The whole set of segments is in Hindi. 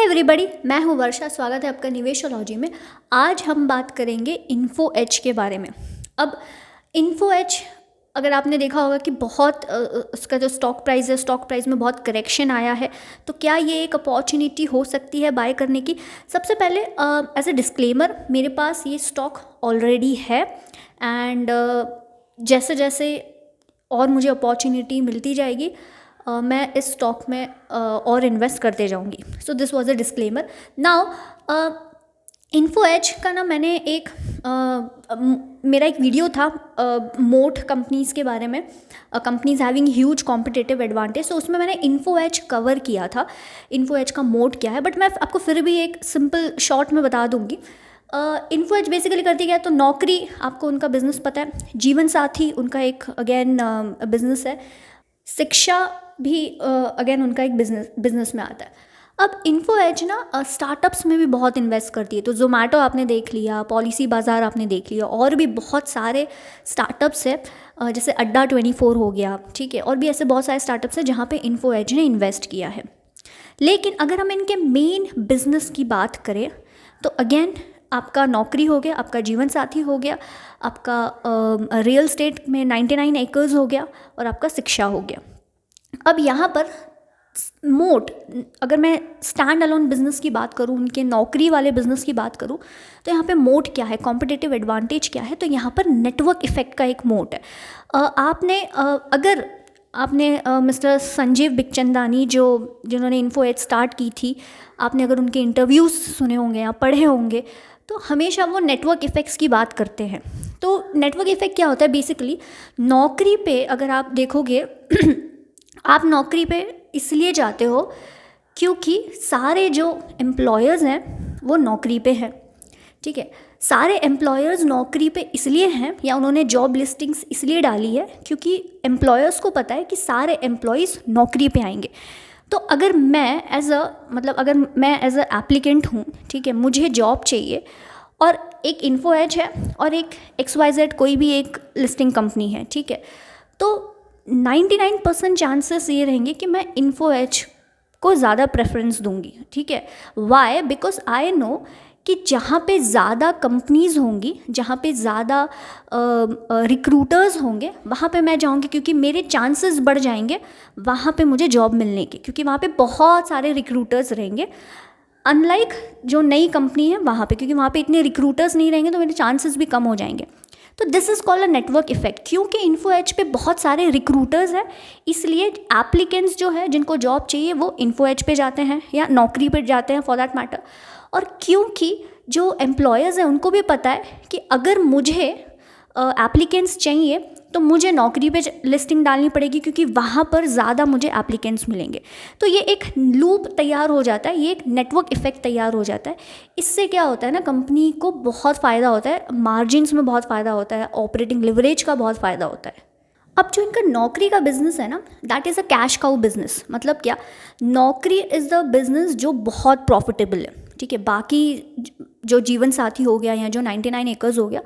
हे एवरीबॉडी, मैं हूँ वर्षा। स्वागत है आपका निवेशोलॉजी में। आज हम बात करेंगे इन्फो एज के बारे में। अब इन्फो एज अगर आपने देखा होगा कि बहुत उसका जो स्टॉक प्राइस है, स्टॉक प्राइस में बहुत करेक्शन आया है, तो क्या ये एक अपॉर्चुनिटी हो सकती है बाय करने की। सबसे पहले एज ए डिस्क्लेमर, मेरे पास ये स्टॉक ऑलरेडी है एंड जैसे जैसे और मुझे अपॉर्चुनिटी मिलती जाएगी मैं इस स्टॉक में और इन्वेस्ट करते जाऊंगी। So this was a disclaimer. Now Info Edge का ना मैंने मेरा एक वीडियो था मोट कंपनीज़ के बारे में, companies having huge competitive advantage. So उसमें मैंने इन्फो एज कवर किया था, इन्फो एज का मोट क्या है। बट मैं आपको फिर भी एक सिंपल शॉर्ट में बता दूंगी। इन्फो एज बेसिकली करती क्या है, तो नौकरी, आपको उनका बिजनेस पता है। जीवन साथी उनका एक अगेन बिजनेस है। शिक्षा भी अगेन उनका एक बिजनेस में आता है। अब इन्फो एज ना स्टार्टअप्स में भी बहुत इन्वेस्ट करती है। तो जोमेटो आपने देख लिया, पॉलिसी बाज़ार आपने देख लिया, और भी बहुत सारे स्टार्टअप्स है जैसे अड्डा 24 हो गया, ठीक है। और भी ऐसे बहुत सारे स्टार्टअप्स हैं जहाँ पे इन्फो एज ने इन्वेस्ट किया है। लेकिन अगर हम इनके मेन बिजनेस की बात करें तो अगेन आपका नौकरी हो गया, आपका जीवन साथी हो गया, आपका रियल स्टेट में 99 एकर्स हो गया, और आपका शिक्षा हो गया। अब यहाँ पर मोट, अगर मैं स्टैंड अलोन बिजनेस की बात करूँ, उनके नौकरी वाले बिजनेस की बात करूँ, तो यहाँ पे मोट क्या है, कॉम्पिटिटिव एडवांटेज क्या है, तो यहाँ पर नेटवर्क इफेक्ट का एक मोट है। अगर आपने मिस्टर संजीव बिखचंदानी जिन्होंने इन्फो एज स्टार्ट की थी, आपने अगर उनके इंटरव्यूज़ सुने होंगे या पढ़े होंगे, तो हमेशा वो नेटवर्क इफ़ेक्ट्स की बात करते हैं। तो नेटवर्क इफ़ेक्ट क्या होता है, बेसिकली नौकरी पे अगर आप देखोगे आप नौकरी पे इसलिए जाते हो क्योंकि सारे जो एम्प्लॉयर्स हैं वो नौकरी पे हैं, ठीक है। सारे एम्प्लॉयर्स नौकरी पे इसलिए हैं, या उन्होंने जॉब लिस्टिंग्स इसलिए डाली है क्योंकि एम्प्लॉयर्स को पता है कि सारे एम्प्लॉयज़ नौकरी पे आएंगे। तो अगर मैं एज अ एप्लीकेंट हूँ, ठीक है, मुझे जॉब चाहिए, और एक इन्फो एज है और एक XYZ कोई भी एक लिस्टिंग कंपनी है, ठीक है, तो 99% चांसेस ये रहेंगे कि मैं इन्फो एज को ज़्यादा प्रेफरेंस दूंगी, ठीक है। वाई? बिकॉज आई नो कि जहाँ पे ज़्यादा कंपनीज़ होंगी, जहाँ पे ज़्यादा रिक्रूटर्स होंगे, वहाँ पे मैं जाऊँगी, क्योंकि मेरे चांसेस बढ़ जाएंगे वहाँ पे मुझे जॉब मिलने के, क्योंकि वहाँ पे बहुत सारे रिक्रूटर्स रहेंगे। अनलाइक जो नई कंपनी है वहाँ पे, क्योंकि वहाँ पे इतने रिक्रूटर्स नहीं रहेंगे, तो मेरे चांसेस भी कम हो जाएंगे। तो this is called a network effect. क्योंकि इन्फो एज पे बहुत सारे रिक्रूटर्स हैं, इसलिए एप्लीकेंट्स जो है जिनको जॉब चाहिए वो इन्फो एज पे जाते हैं या नौकरी पे जाते हैं फॉर दैट मैटर। और क्योंकि जो एम्प्लॉयर्स हैं उनको भी पता है कि अगर मुझे एप्लीकेंट्स चाहिए तो मुझे नौकरी पे लिस्टिंग डालनी पड़ेगी, क्योंकि वहाँ पर ज़्यादा मुझे एप्लीकेंट्स मिलेंगे। तो ये एक लूप तैयार हो जाता है, ये एक नेटवर्क इफेक्ट तैयार हो जाता है। इससे क्या होता है ना, कंपनी को बहुत फ़ायदा होता है, मार्जिन्स में बहुत फ़ायदा होता है, ऑपरेटिंग लिवरेज का बहुत फ़ायदा होता है। अब जो इनका नौकरी का बिजनेस है ना, that is a cash cow business. मतलब क्या, नौकरी इज़ द बिजनेस जो बहुत प्रॉफिटेबल है, ठीक है। बाकी जो जीवन साथी हो गया या जो 99 एकर्स हो गया,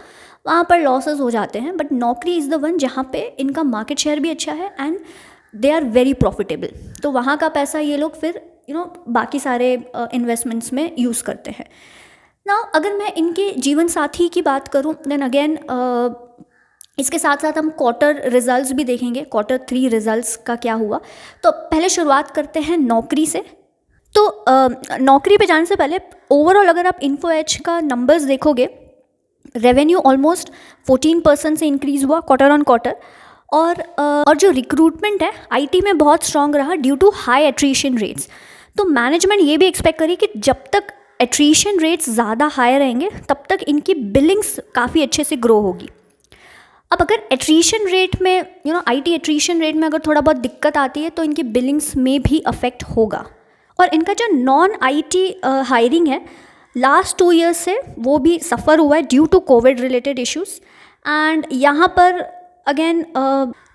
वहाँ पर लॉसेस हो जाते हैं, बट नौकरी इज़ द वन जहाँ पे इनका मार्केट शेयर भी अच्छा है and they are very profitable. तो वहाँ का पैसा ये लोग फिर बाकी सारे इन्वेस्टमेंट्स में यूज़ करते हैं ना। अगर मैं इनके जीवन साथी की बात करूँ, देन अगेन इसके साथ साथ हम क्वार्टर रिजल्ट्स भी देखेंगे, Q3 रिजल्ट्स का क्या हुआ। तो पहले शुरुआत करते हैं नौकरी से। तो नौकरी पे जाने से पहले ओवरऑल अगर आप इन्फो एज का नंबर्स देखोगे, रेवेन्यू ऑलमोस्ट 14% से इंक्रीज़ हुआ क्वार्टर ऑन क्वार्टर। और जो रिक्रूटमेंट है आईटी में बहुत स्ट्रांग रहा due to high attrition rates. तो मैनेजमेंट ये भी एक्सपेक्ट करी कि जब तक एट्रीशन रेट्स ज़्यादा हाई रहेंगे तब तक इनकी बिलिंग्स काफ़ी अच्छे से ग्रो होगी। अब अगर एट्रीशन रेट में आईटी एट्रीशन रेट में अगर थोड़ा बहुत दिक्कत आती है तो इनकी बिलिंग्स में भी अफेक्ट होगा। और इनका जो नॉन आईटी हायरिंग है लास्ट 2 ईयर्स से वो भी सफ़र हुआ है due to COVID related issues. And यहाँ पर अगेन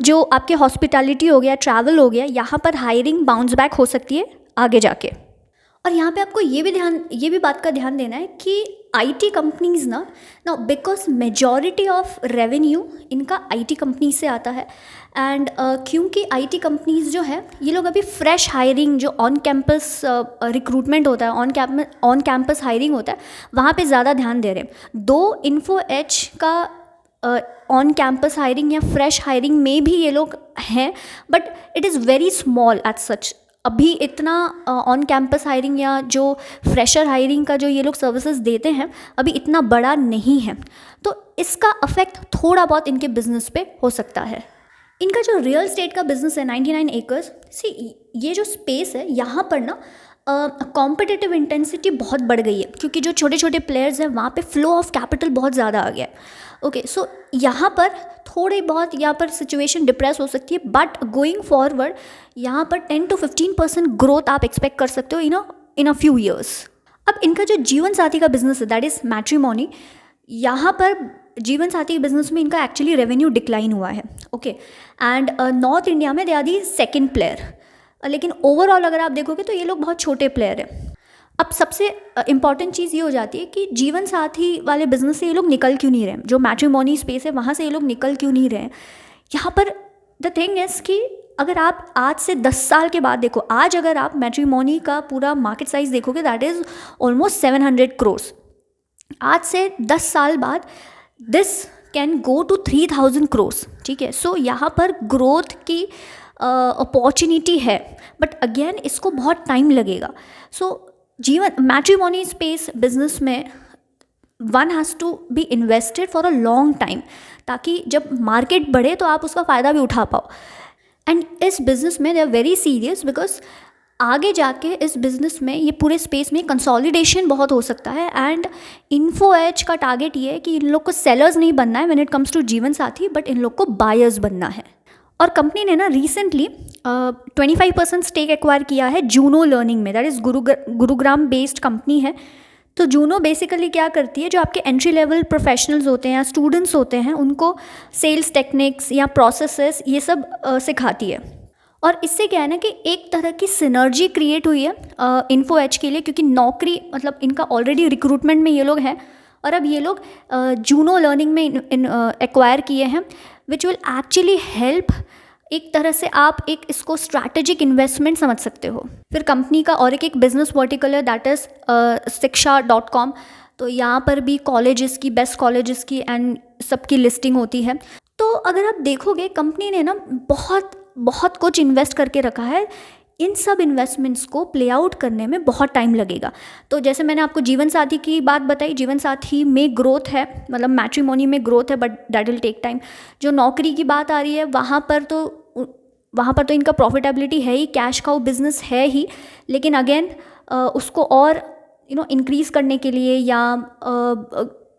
जो आपके हॉस्पिटैलिटी हो गया, ट्रैवल हो गया, यहाँ पर हायरिंग बाउंस बैक हो सकती है आगे जाके। और यहाँ पे आपको ये भी बात का ध्यान देना है कि आईटी कंपनीज ना बिकॉज मेजॉरिटी ऑफ रेवेन्यू इनका आईटी कंपनी से आता है। एंड क्योंकि आईटी कंपनीज जो है ये लोग अभी फ्रेश हायरिंग जो ऑन कैंपस रिक्रूटमेंट होता है, ऑन कैंपस हायरिंग होता है, वहाँ पे ज़्यादा ध्यान दे रहे हैं। दो इन्फो एज का ऑन कैंपस हायरिंग या फ्रेश हायरिंग में भी ये लोग हैं, but it is very small as such. अभी इतना ऑन कैंपस हायरिंग या जो फ्रेशर हायरिंग का जो ये लोग सर्विसेज देते हैं अभी इतना बड़ा नहीं है, तो इसका अफेक्ट थोड़ा बहुत इनके बिजनेस पे हो सकता है। इनका जो रियल स्टेट का बिजनेस है 99 एकर्स, सी ये जो स्पेस है यहाँ पर ना कॉम्पिटिटिव इंटेंसिटी बहुत बढ़ गई है, क्योंकि जो छोटे छोटे प्लेयर्स हैं वहाँ पे फ्लो ऑफ कैपिटल बहुत ज़्यादा आ गया है। ओके, सो यहाँ पर थोड़ी बहुत यहाँ पर सिचुएशन डिप्रेस हो सकती है, बट गोइंग फॉरवर्ड यहाँ पर 10 to 15% ग्रोथ आप एक्सपेक्ट कर सकते हो इन अ फ्यू ईयर्स। अब इनका जो जीवन साथी का बिजनेस है दैट इज़ मैट्रिमोनी, यहाँ पर जीवन साथी के बिजनेस में इनका एक्चुअली रेवेन्यू डिक्लाइन हुआ है। ओके, एंड नॉर्थ इंडिया में they are the second player, लेकिन ओवरऑल अगर आप देखोगे तो ये लोग बहुत छोटे प्लेयर हैं। अब सबसे इम्पॉर्टेंट चीज़ ये हो जाती है कि जीवन साथी वाले बिजनेस से ये लोग निकल क्यों नहीं रहे हैं, जो मैट्रिमोनी स्पेस है वहाँ से ये लोग निकल क्यों नहीं रहे हैं। यहाँ पर द थिंग इज़ कि अगर आप आज से 10 साल के बाद देखो, आज अगर आप मैट्रिमोनी का पूरा मार्केट साइज देखोगे दैट इज़ ऑलमोस्ट 700 crores। आज से 10 साल बाद this can go to 3000 crores। ठीक है, सो यहाँ पर ग्रोथ की अपॉर्चुनिटी है, बट अगेन इसको बहुत टाइम लगेगा। So Jeevan matrimony space business में one has to be invested for a long time, ताकि जब मार्केट बढ़े तो आप उसका फ़ायदा भी उठा पाओ। एंड इस बिज़नेस में they are very serious, because आगे जाके इस बिज़नेस में ये पूरे स्पेस में कंसोलिडेशन बहुत हो सकता है। एंड इन्फो एज का टारगेट ये है कि इन लोग को सेलर्स नहीं बनना है व्हेन इट कम्स टू जीवन साथी, बट इन लोग को बायर्स बनना है। और कंपनी ने ना रिसेंटली 25% स्टेक एक्वायर किया है जूनो लर्निंग में, that is Gurugram based company है। तो जूनो बेसिकली क्या करती है, जो आपके एंट्री लेवल प्रोफेशनल्स होते हैं या स्टूडेंट्स होते हैं उनको सेल्स टेक्निक्स या प्रोसेसेस ये सब सिखाती है। और इससे क्या है ना कि एक तरह की सिनर्जी क्रिएट हुई है इन्फो एज के लिए, क्योंकि नौकरी मतलब इनका ऑलरेडी रिक्रूटमेंट में ये लोग हैं, और अब ये लोग जूनो लर्निंग में एक्वायर किए हैं, विच विल एक्चुअली हेल्प। एक तरह से आप एक इसको स्ट्रैटेजिक इन्वेस्टमेंट समझ सकते हो। फिर कंपनी का और एक बिजनेस वर्टिकल है दैट इज़ shiksha.com। तो यहाँ पर भी कॉलेजेस की, बेस्ट कॉलेजेस की एंड सबकी लिस्टिंग होती है। तो अगर आप देखोगे कंपनी ने ना बहुत बहुत कुछ इन्वेस्ट करके रखा है, इन सब इन्वेस्टमेंट्स को प्ले आउट करने में बहुत टाइम लगेगा। तो जैसे मैंने आपको जीवन साथी की बात बताई, जीवन साथी में ग्रोथ है, मतलब मैट्रिमोनी में ग्रोथ है, but that will take time. जो नौकरी की बात आ रही है वहाँ पर तो इनका प्रॉफिटेबिलिटी है ही, कैश काउ बिजनेस है ही, लेकिन अगेन उसको और इंक्रीज़ करने के लिए या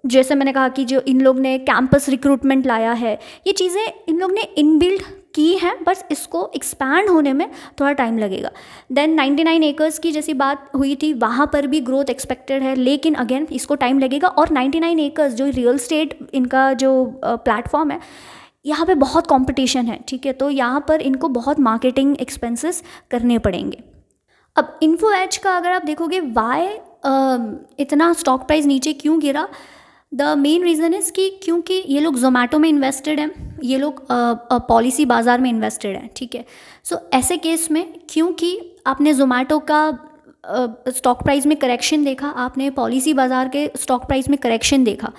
जैसे मैंने कहा कि जो इन लोग ने कैंपस रिक्रूटमेंट लाया है, ये चीज़ें इन लोग ने इनबिल्ड की हैं, बस इसको एक्सपैंड होने में थोड़ा टाइम लगेगा। देन 99 एकर्स की जैसी बात हुई थी, वहाँ पर भी ग्रोथ एक्सपेक्टेड है, लेकिन अगेन इसको टाइम लगेगा। और 99 एकर्स जो रियल स्टेट इनका जो प्लेटफॉर्म है, यहाँ पे बहुत कंपटीशन है। ठीक है, तो यहाँ पर इनको बहुत मार्केटिंग एक्सपेंसेस करने पड़ेंगे। अब इन्फो एज का अगर आप देखोगे वाई इतना स्टॉक प्राइस नीचे क्यों गिरा, द मेन रीज़न इज़ कि क्योंकि ये लोग जोमेटो में इन्वेस्टेड हैं, ये लोग पॉलिसी बाज़ार में इन्वेस्टेड हैं। ठीक है, सो ऐसे केस में क्योंकि आपने जोमेटो का स्टॉक प्राइस में करेक्शन देखा, आपने पॉलिसी बाज़ार के स्टॉक प्राइस में करेक्शन देखा,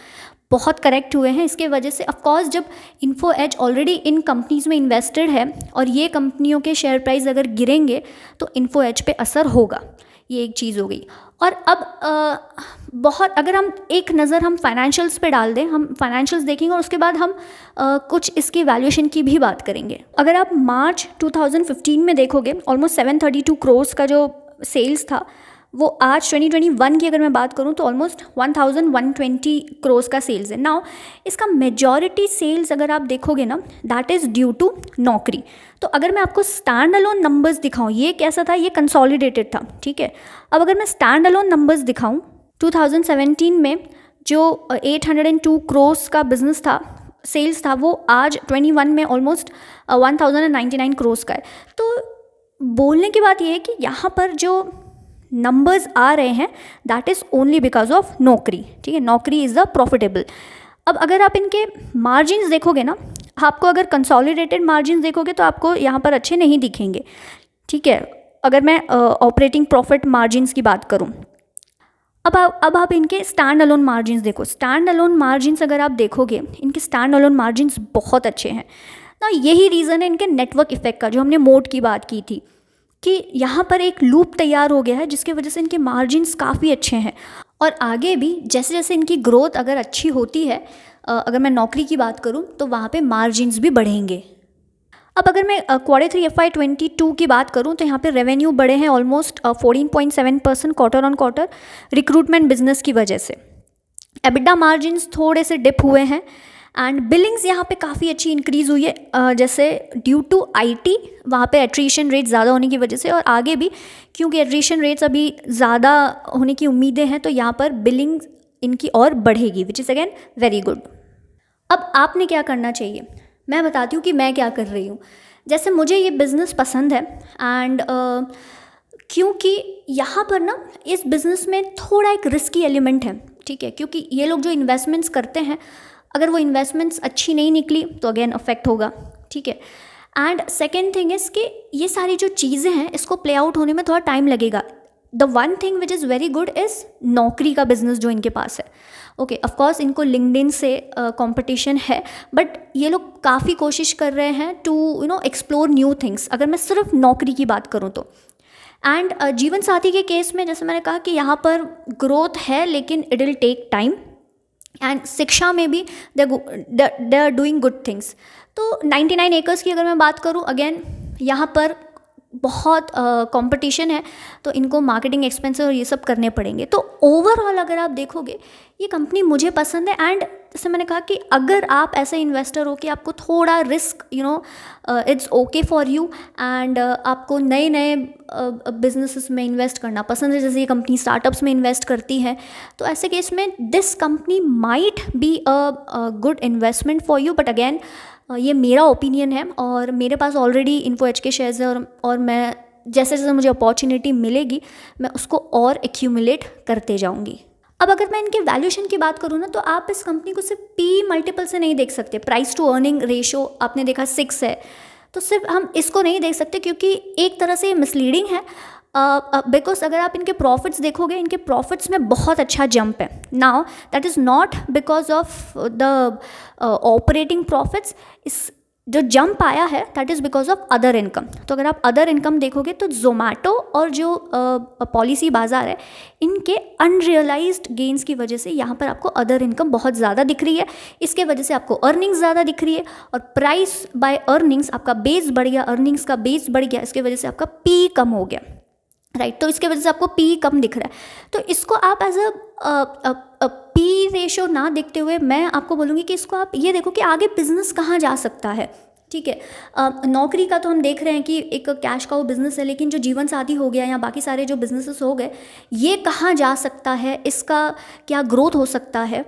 बहुत करेक्ट हुए हैं। इसके वजह से ऑफकोर्स जब Info Edge already in companies में इन्वेस्टेड है और ये कंपनियों के शेयर प्राइस अगर गिरेंगे तो इन्फो एज पे असर होगा, ये एक चीज़ हो गई। और अब बहुत अगर हम एक नज़र हम फाइनेंशियल्स पे डाल दें, हम फाइनेंशियल्स देखेंगे और उसके बाद हम कुछ इसकी वैल्यूएशन की भी बात करेंगे। अगर आप मार्च 2015 में देखोगे, ऑलमोस्ट 732 crores का जो सेल्स था, वो आज 2021 की अगर मैं बात करूँ तो ऑलमोस्ट 1120 crores का सेल्स है। नाउ इसका मेजॉरिटी सेल्स अगर आप देखोगे ना, दैट इज़ ड्यू टू नौकरी। तो अगर मैं आपको स्टैंड अलोन नंबर्स दिखाऊं, ये कैसा था, ये कंसोलिडेटेड था। ठीक है, अब अगर मैं स्टैंड अलोन नंबर्स दिखाऊं, 2017 में जो 802 crores का बिजनेस था, सेल्स था, वो आज 21 में ऑलमोस्ट 1099 crores का है। तो बोलने की बात ये है कि यहाँ पर जो नंबर्स आ रहे हैं, that is only because of नौकरी, ठीक है। नौकरी इज़ द प्रॉफिटेबल। अब अगर आप इनके मार्जिन्स देखोगे ना, आपको अगर कंसोलिडेटेड मार्जिन्स देखोगे तो आपको यहाँ पर अच्छे नहीं दिखेंगे, ठीक है। अगर मैं ऑपरेटिंग प्रॉफिट मार्जिन्स की बात करूँ, अब आप इनके स्टैंड अलोन मार्जिन्स देखो। स्टैंड अलोन मार्जिन्स अगर आप देखोगे, इनके स्टैंड अलोन मार्जिन्स बहुत अच्छे हैं ना। यही रीज़न है इनके नेटवर्क इफेक्ट का, जो हमने मोड की बात की थी, कि यहाँ पर एक लूप तैयार हो गया है जिसके वजह से इनके मार्जिन्स काफ़ी अच्छे हैं। और आगे भी जैसे जैसे इनकी ग्रोथ अगर अच्छी होती है, अगर मैं नौकरी की बात करूँ तो वहाँ पे मार्जिन्स भी बढ़ेंगे। अब अगर मैं Q3 FY22 की बात करूँ तो यहाँ पे रेवेन्यू बढ़े हैं almost 14.7% quarter on quarter, recruitment business की वजह से। एबिटा मार्जिन्स थोड़े से डिप हुए हैं एंड बिलिंग्स यहाँ पे काफ़ी अच्छी इंक्रीज़ हुई है, जैसे ड्यू टू IT वहाँ पे एट्रीशन रेट ज़्यादा होने की वजह से, और आगे भी क्योंकि एट्रीशन रेट्स अभी ज़्यादा होने की उम्मीदें हैं तो यहाँ पर बिलिंग इनकी और बढ़ेगी, which is again very good. अब आपने क्या करना चाहिए, मैं बताती हूँ कि मैं क्या कर रही हूँ। जैसे मुझे ये बिज़नेस पसंद है एंड क्योंकि यहाँ पर ना इस बिज़नेस में थोड़ा एक रिस्की एलिमेंट है, ठीक है। क्योंकि ये लोग जो इन्वेस्टमेंट्स करते हैं, अगर वो इन्वेस्टमेंट्स अच्छी नहीं निकली तो अगेन अफेक्ट होगा, ठीक है। एंड सेकेंड थिंग इज़ कि ये सारी जो चीज़ें हैं इसको प्ले आउट होने में थोड़ा टाइम लगेगा। The one thing which is very good is नौकरी का बिजनेस जो इनके पास है। ओके, ऑफकोर्स इनको लिंक्डइन से कंपटीशन है, बट ये लोग काफ़ी कोशिश कर रहे हैं टू एक्सप्लोर न्यू थिंग्स, अगर मैं सिर्फ नौकरी की बात करूँ तो। एंड जीवन साथी के केस में जैसे मैंने कहा कि यहाँ पर ग्रोथ है लेकिन it will take time, and Shiksha में भी they are doing good things. तो 99 एकर्स की अगर मैं बात करूँ, अगेन यहाँ पर बहुत कंपटीशन है तो इनको मार्केटिंग एक्सपेंसेस और ये सब करने पड़ेंगे। तो ओवरऑल अगर आप देखोगे ये कंपनी मुझे पसंद है। एंड जैसे मैंने कहा कि अगर आप ऐसे इन्वेस्टर हो कि आपको थोड़ा risk it's okay for you, and आपको नए नए बिजनेसेस में इन्वेस्ट करना पसंद है, जैसे ये कंपनी स्टार्टअप्स में इन्वेस्ट करती है, तो ऐसे केस में this company might be a good investment for you. But again ये मेरा ओपिनियन है और मेरे पास ऑलरेडी InfoEdge के शेयर्स है, और मैं जैसे जैसे मुझे अपॉर्चुनिटी मिलेगी मैं उसको और एक्यूमुलेट करते जाऊंगी। अब अगर मैं इनके वैल्यूएशन की बात करूँ ना, तो आप इस कंपनी को सिर्फ P मल्टीपल से नहीं देख सकते। प्राइस टू अर्निंग रेशो आपने देखा 6 है, तो सिर्फ हम इसको नहीं देख सकते क्योंकि एक तरह से ये मिसलीडिंग है। बिकॉज अगर आप इनके प्रॉफिट्स देखोगे, इनके प्रॉफिट्स में बहुत अच्छा जंप है। Now that is not because of the operating profits, इस जो जंप आया है that is because of other income. तो अगर आप अदर इनकम देखोगे तो जोमेटो और जो पॉलिसी बाज़ार है, इनके अनरियलाइज्ड गेन्स की वजह से यहाँ पर आपको अदर इनकम बहुत ज़्यादा दिख रही है। इसके वजह से आपको अर्निंग्स ज़्यादा दिख रही है, और प्राइस बाय अर्निंग्स आपका बेस बढ़ गया, अर्निंग्स का बेस बढ़ गया, इसके वजह से आपका P कम हो गया, राइट। तो इसके वजह से आपको P कम दिख रहा है। तो इसको आप एज अ P रेशो ना देखते हुए मैं आपको बोलूँगी कि इसको आप ये देखो कि आगे बिजनेस कहाँ जा सकता है, ठीक है। नौकरी का तो हम देख रहे हैं कि एक कैश का वो बिज़नेस है, लेकिन जो जीवन साथी हो गया या बाकी सारे जो बिजनेसेस हो गए, ये कहाँ जा सकता है, इसका क्या ग्रोथ हो सकता है,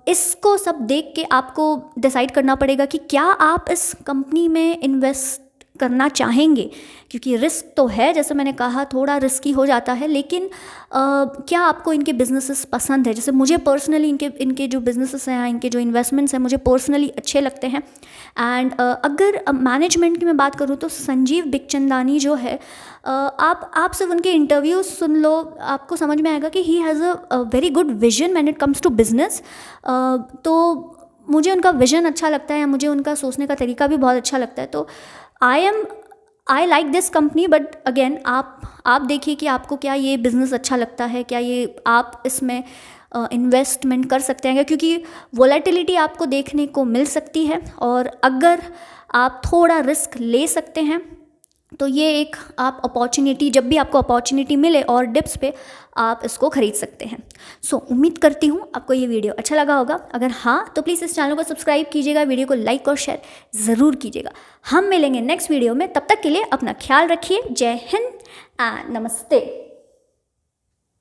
इसको सब देख के आपको डिसाइड करना पड़ेगा कि क्या आप इस कंपनी में इन्वेस्ट करना चाहेंगे। क्योंकि रिस्क तो है, जैसे मैंने कहा थोड़ा रिस्की हो जाता है, लेकिन क्या आपको इनके बिजनेसेस पसंद है। जैसे मुझे पर्सनली इनके जो बिजनेसेस हैं, इनके जो इन्वेस्टमेंट्स हैं, मुझे पर्सनली अच्छे लगते हैं। एंड अगर मैनेजमेंट की मैं बात करूँ तो संजीव बिखचंदानी जो है, आप सिर्फ उनके इंटरव्यूज सुन लो, आपको समझ में आएगा कि he has a very good vision when it comes to business. तो मुझे उनका विजन अच्छा लगता है, मुझे उनका सोचने का तरीका भी बहुत अच्छा लगता है। तो I like this company. But again आप देखिए कि आपको क्या ये बिज़नेस अच्छा लगता है, क्या ये आप इसमें इन्वेस्टमेंट कर सकते हैं, क्योंकि वोलेटिलिटी आपको देखने को मिल सकती है, और अगर आप थोड़ा रिस्क ले सकते हैं तो ये एक आप अपॉर्चुनिटी, जब भी आपको अपॉर्चुनिटी मिले और डिप्स पे आप इसको खरीद सकते हैं। सो उम्मीद करती हूँ आपको ये वीडियो अच्छा लगा होगा। अगर हाँ तो प्लीज़ इस चैनल को सब्सक्राइब कीजिएगा, वीडियो को लाइक और शेयर ज़रूर कीजिएगा। हम मिलेंगे नेक्स्ट वीडियो में, तब तक के लिए अपना ख्याल रखिए। जय हिंद एंड नमस्ते।